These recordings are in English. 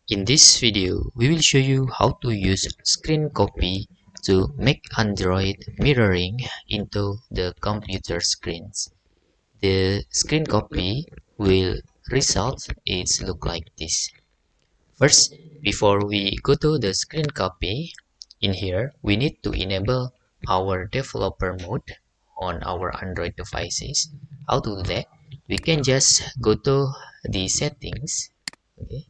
In this video, we will show you how to use screen copy to make Android mirroring into the computer screens. The screen copy will result is look like this. First, before we go to the screen copy, in here we need to enable our developer mode on our Android devices. How to do that? We can just go to the settings, okay?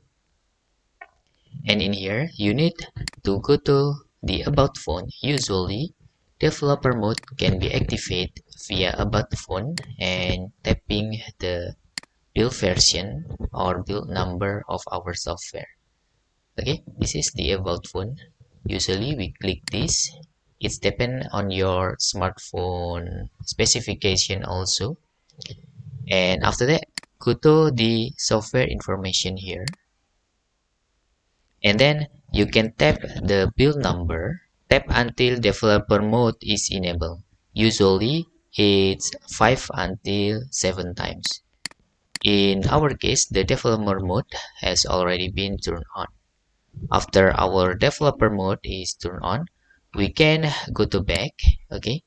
And in here, you need to go to the About Phone. Usually, developer mode can be activated via About Phone and tapping the build version or build number of our software. Okay, this is the About Phone. Usually, we click this. It's depend on your smartphone specification also. And after that, go to the software information here. And then you can tap the build number, tap until developer mode is enabled. Usually it's 5 until 7 times. In our case, the developer mode has already been turned on. After our developer mode is turned on, we can go to back, okay,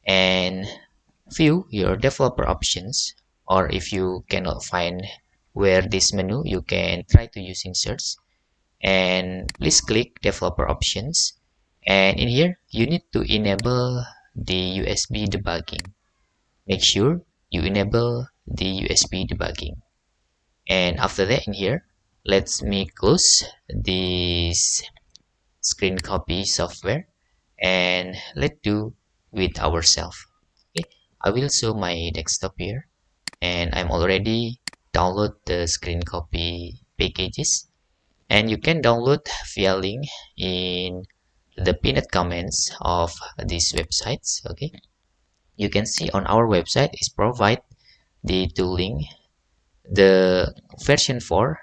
and view your developer options. Or if you cannot find where this menu, you can try to using search. And please click developer options, and in here you need to enable the USB debugging. Make sure you enable the USB debugging. And after that, in here, let me close this screen copy software and let's do with ourselves. Okay, I will show my desktop here, and I'm already download the screen copy packages, and you can download via link in the pinned comments of these websites. Okay, you can see on our website is provide the tooling. The version 4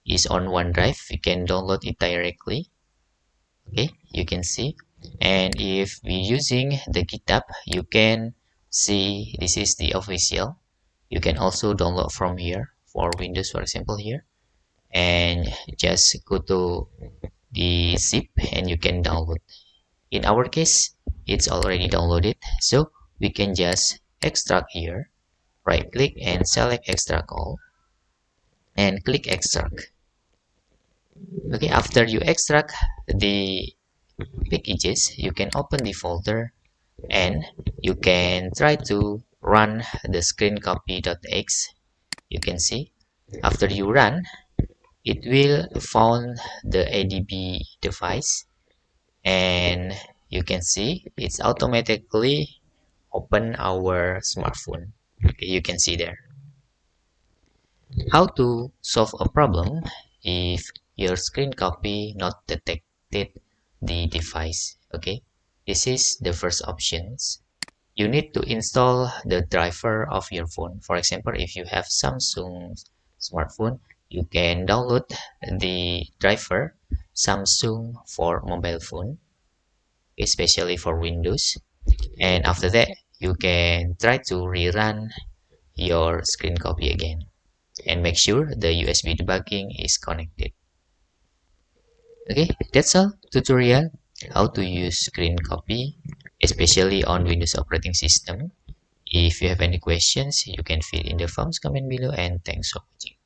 is on OneDrive. You can download it directly. Okay, you can see. And if we using the GitHub, you can see this is the official. You can also download from here for Windows, for example, here, and just go to the zip and you can download. In our case, it's already downloaded, so we can just extract here. Right click and select extract all and click extract. Okay, after you extract the packages, you can open the folder and you can try to run the screencopy.x. You can see after you run, it will found the ADB device, and you can see it's automatically open our smartphone. Okay, you can see there. How to solve a problem if your screen copy not detected the device. Okay, this is the first options. You need to install the driver of your phone. For example, if you have Samsung smartphone, you can download the driver Samsung for mobile phone, especially for Windows. And after that, you can try to rerun your screen copy again and make sure the USB debugging is connected. Okay, that's all tutorial how to use screen copy, especially on Windows operating system. If you have any questions, you can fill in the forms comment below, and thanks for watching.